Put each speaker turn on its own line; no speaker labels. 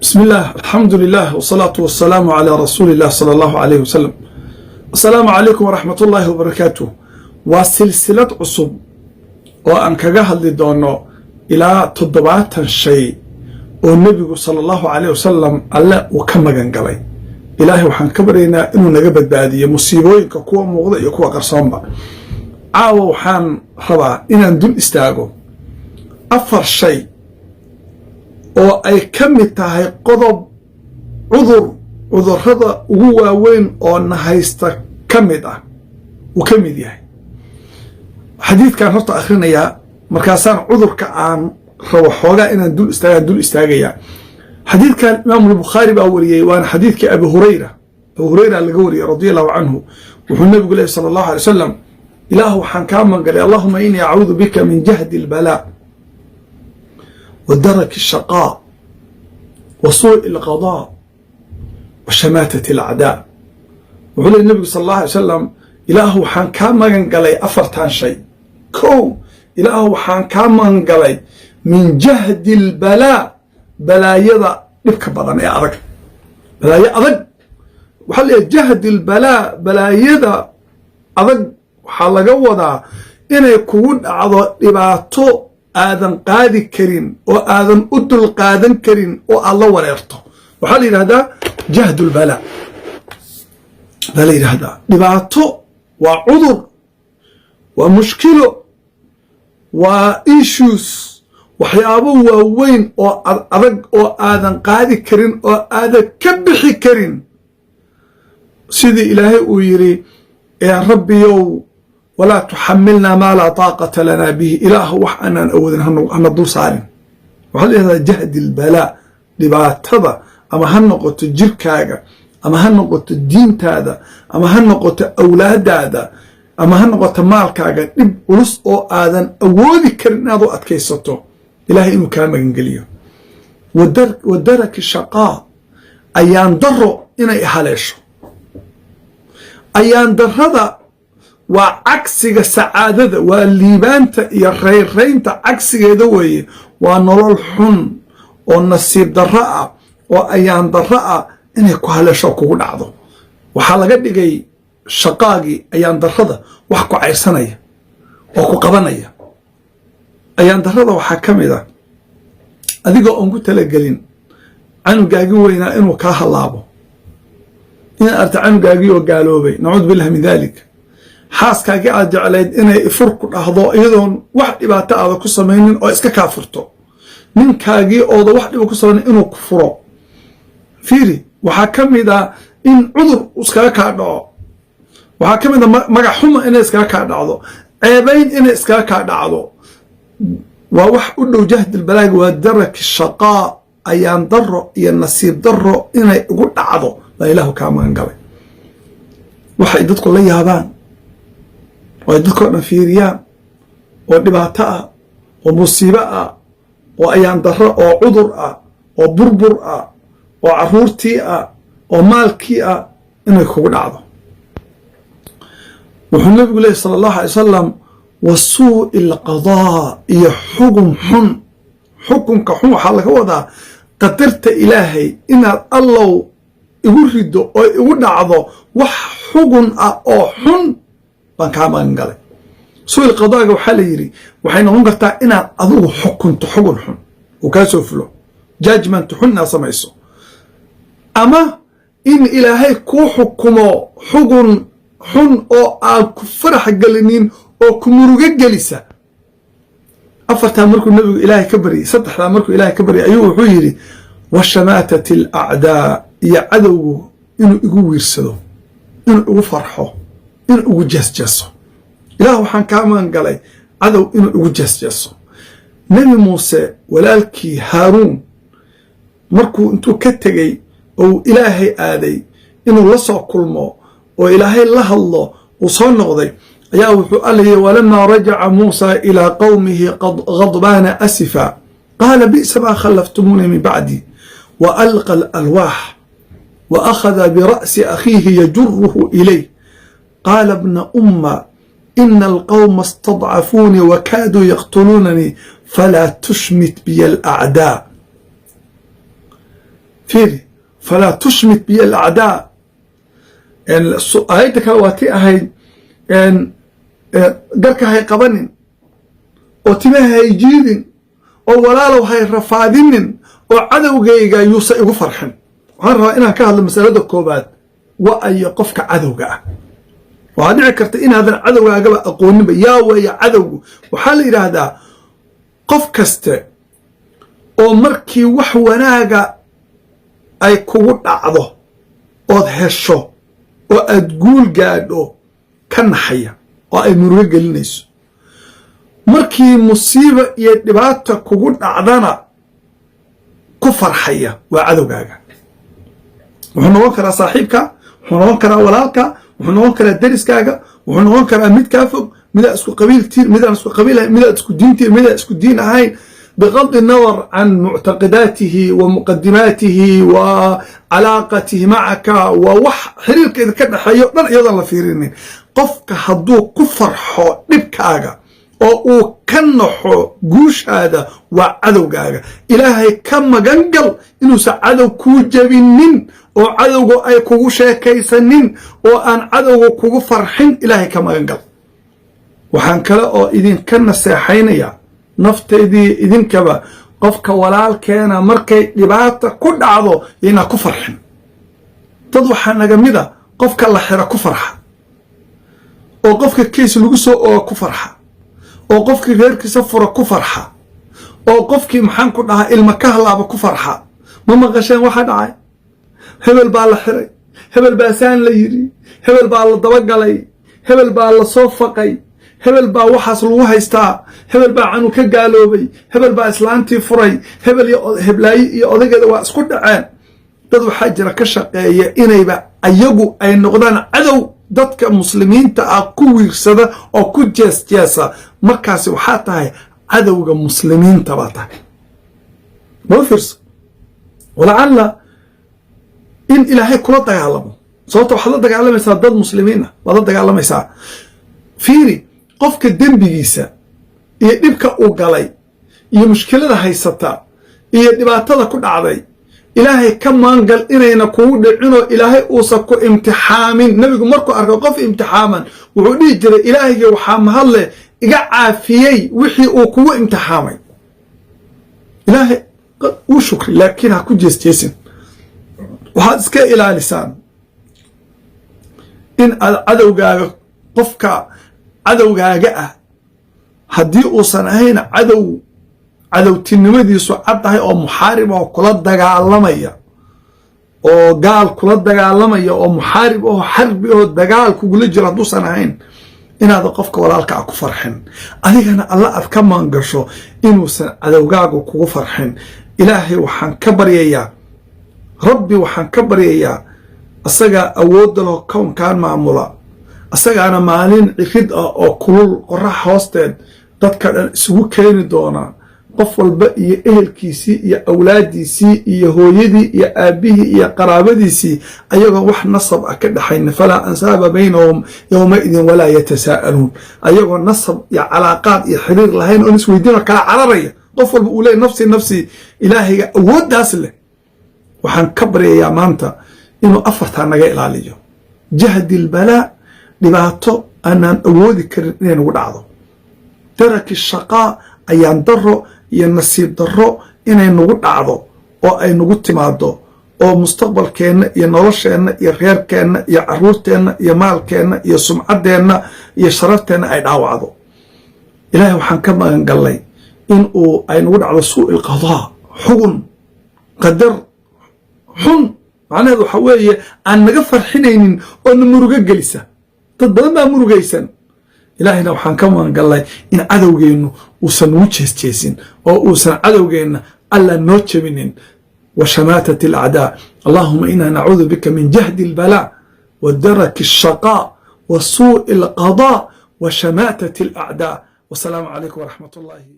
بسم الله الحمد لله والصلاة والسلام على رسول الله صلى الله عليه وسلم. السلام عليكم ورحمة الله وبركاته. وسلسلة عصب وأن كجهل لدونه إلى تضبعات الشيء والنبي صلى الله عليه وسلم الله وكما جنجلي إلهي وحن كبرنا إنه نجبت بعدي مصيبوين كقوة موضع يقوى قرصانبا عاو وحن ربع إن ندل استاجو أفر شيء oo ay ka mid tahay qodob cudurrada ugu waaweyn oo nahaysta ka mid ah uu ka mid yahay xadiidkan horta akhrinayaa markaasaan cudurka aan rabo xoogaa inaan dul istaagayaa xadiidkan imaamu albukhaari baa wariyey waana xadiidkii abu hurayra laga wariyey radiallahu canhu wuxuu nabigu leeyahy sala allahu alay wasalam ilaahu waxaan kaa magangalay allahuma inii acuudu bika min jahdi albalaa ودرك الشقاء وسوء القضاء وشماتة الأعداء وقال النبي صلى الله عليه وسلم إله وحان كامن قلي أفرتان شيء إله وحان كامن قلي من جهد البلاء بلايا نبك بدن يا أرق بلايا أرق وحال جهد البلاء بلايا أرق وحال قوضا إن يكون عضو إباتو آذن قادي كرين وآذن أدل قادن كرين والله ولا يرطو وحال هذا جهد البلاء بلاي هذا لبعته وعذر ومشكله وإيشوس وحيابه ووين وأرق وآذن قادي كرين وآذن كبحي كرين سيدي إلهي ويري يا ربي يو ولا تحملنا ما لا طاقة لنا به إله وحنا أوذن هنضل صارين وهل هذا جهد البلاء لبعتها أما هنقط الجركاجة أما هنقط الدين هذا أما هنقط أولاد هذا أما هنقط مال كاجة نب ورس أو آذن أوذي كرنا ضوء كيسته إلهي إنه كان مجنجليه ودرك الشقاء أيان ضروا إنا إحاليش أيان ضر وعكسك السعادة والليبانة يريرينت عكسك دوي ونرول حن والنصيب دراء وأيام دراء إن يكون هلا شوكو نعضو وحالقات لغي شقاقي أيام دراء وحكو عيسانية وحكو قبانية أيام دراء وحكامي ذا أذيقو أنكو تلقلين عنو قاقوينا إنو كاها اللابو إن أرت عنو قاقيو قالوا بي نعوذ بالله من ذلك xaaskaagii aad jeclayd inay fur ku dhahdo iyadoon wax dhibaato aada ku samaynin oo iska kaa furto ninkaagii ooda wax dhiba ku samaynin inuu ku furo fiiri waxaa ka mid ah in cudur iskaga kaa dhaco waxaa ka mid ah magac xuma inay iskaga kaa dhacdo ceebayn inay iskaga kaa dhacdo waa wax u dhow jahdi albalaag waa daraki shaqaa ayaan daro iyo nasiib daro inay ugu dhacdo baa ilaahu kaa magan galay waxay dadku la yaabaan oo dadkoo dhan fiiriyaan oo dhibaato ah oo musiibo ah oo ayaan darro oo cudur ah oo burbur ah oo carruurtii ah oo maalkii ah inay kugu dhacdo wuxuu nabigu leeyahy sala allahu alay wasalam wa suu'i alqadaa iyo xukun xun xukunka xun waxaa laga wadaa qadarta ilaahay inaad allow igu rido oo igu dhacdo wax xugun ah oo xun baan kaa magan galay suuil qadaaga waxaa la yidhi waxay noqon kartaa inaad adigu xukunto xugun xun uu kaa soo fulo judgment xun inaad samayso ama in ilaahay kuu xukumo xugun xun oo aan ku farax gelinin oo ku murugo gelisa afartaa markuu nabigu ilaahay ka baryay saddexdaa markuu ilaahay ka baryay ayuu wuxuu yidhi washamaatat alacdaa iyo cadowgu inuu igu wiirsado inuu igu farxo in ugu jeesjeeso ilaah waxaan kaa magan galay cadow inuu ugu jeesjeeso nebi muuse walaalkii haaruun markuu intuu ka tegey oo ilaahay aaday inuu la soo kulmo oo ilaahay la hadlo uu soo noqday ayaa wuxuu allayay walamaa rajaca muusa ilaa qowmihi ghadbaana asifa qaala bi'sa maa khallaftumuuni min bacdi wa alqa alalwaax wa akhada bira'si akhiihi yajuruhu ilayh قال ابن إن القوم استضعفوني وكادوا يقتلونني فلا تشمت بي الأعداء فيري فلا تشمت بي الأعداء. آياتك واتي أهي قرك هاي قبنن وتمه هاي جيدن وولا لو هاي رفادين وعدو جيجا يوسا يغو فرحن. waxaan rabaa inaan ka hadlo masalada koobaad waa ay qofka cadowga ah. waa dhici karta inaadan cadowgaagaba aqooninba yaa weeye cadowgu. waxaa la yidhaahdaa qof kaste oo markii wax wanaaga ay kugu dhacdo ood hesho oo aad guul gaadho ka naxaya oo ay murugo gelinayso, markii musiibo iyo dhibaato kugu dhacdana ku farxaya waa cadowgaaga. wuxuu noqon karaa saaxiibka, wuxuu noqon karaa walaalka, wuxuu noqon karaa dariskaaga, wuxuu noqon karaa mid kaa fog, midaan isku qabiiltiin, midaan isku qabiilahayn, midaan isku diintiin, midaan isku diin ahayn. بغض النظر عن معتقداته ومقدماته وعلاقته معك ووح حريرك إذا كان حيو دان إيضا لا فيرينين. قفك هدو كفرحو دبكاغا oo ka naxo guushaada waa cadowgaaga. ilaahay ka magangal inuusan cadow kuu jabinin oo cadowga ay kugu sheekaysanin oo aan cadowga kugu farxin. ilaahay ka magangal. waxaan kale oo idinka naseexaynaya nafteedii idinkaba, qofka walaalkeena markay dhibaata ku dhacdo inaa ku farxin. dad waxaa naga mida qofka la xira ku farxa, oo qofka keys lagu soo oo ku farxa, oo qofkii reerkiisa fura ku farxa, oo qofkii maxaan ku dhahaa ilma ka halaaba ku farxa. ma maqasheen waxa dhacay? hebel baa la xiray, hebel baa saan la yidhi, hebel baa la dabagalay, hebel baa la soo faqay, hebel baa waxaas lagu haystaa, hebel baa canu ka gaaloobay, hebel baa islaantii furay, hebel iyo heblaayi iyo odageeda waa isku dhaceen. dad waxaa jira ka shaqeeya inayba ayagu ay noqdaan cadow dadka muslimiinta ah ku wiirsada oo ku jeesjeesa. markaasi waxaa tahay cadowga muslimiinta baa tahay. ma fiirso walacalla in ilaahay kula dagaalamo, sababta waxaad la dagaalamaysaa dad muslimiina, waad la dagaalamaysaa. fiiri qofka dembigiisa iyo dhibka uu galay iyo mushkilada haysata iyo dhibaatada ku dhacday, ilaahay ka maangal inayna kugu dhicinoo ilaahay uusan ku imtixaamin. nabigu markuu arko qof imtixaaman wuxuu dhihi jiray ilaahayga waxaa mahadle iga caafiyey wixii uu kugu imtixaamay. ilaahay uu shukri, laakiin ha ku jeesjeesin. waxaad iska ilaalisaan in aad cadowgaaga, qofka cadowgaaga ah haddii uusan ahayn cadowtinimadiisu cad tahay oo muxaarib oo kula dagaalamaya, oo gaal kula dagaalamaya, oo muxaarib oo xarbi oo dagaal kugula jiro hadduusan ahayn, inaada qofka walaalka ah ku farxin. adigana alla aad ka maangasho inuusan cadowgaagu kugu farxin. ilaahay waxaan ka baryayaa, rabbi waxaan ka baryayaa, asagaa awoodda loo kownkaan maamula, asagaana maalin cirid ah oo kulul qorax hoosteed dadka dhan isugu keeni doonaa. qof walba iyo ehelkiisii iyo awlaadiisii iyo hooyadii iyo aabbihii iyo qaraabadiisii ayagoo wax nasab ah ka dhaxayn. falaa ansaaba baynahum yowmaidin walaa yatasaa'aluun. ayagoo nasab iyo calaaqaad iyo xiriir lahayn oon isweydiinoo kala cararaya. qof walba uu leey nafsi nafsi. ilaahayga awooddaas leh waxaan ka baryayaa maanta inuu afartaa naga ilaaliyo. jahdi lbalaa, dhibaato aanaan awoodi karin inay nagu dhacdo. daraki shaqaa, ayaan daro iyo nasiib daro inay nagu dhacdo oo ay nagu timaado, oo mustaqbalkeenna iyo nolosheenna iyo reerkeenna iyo caruurteenna iyo maalkeenna iyo sumcaddeenna iyo sharafteenna ay dhaawacdo. ilaahay waxaan ka magangallay in uu ay nagu dhacdo suu'il qadaa, xugun qadar xun. macnaheedu waxa weeye aan naga farxinaynin oo na murugo gelisa. dad badan baa murugaysan. ilaahayna waxaan ka magangallay in cadowgeennu uusan nagu jeesjeesin oo uusan cadowgeenna alla noo jebinin. وشماتة الأعداء. اللهم إنا نعوذ بك من جهد البلاء ودرك الشقاء وسوء القضاء وشماتة الأعداء. والسلام عليكم ورحمة الله.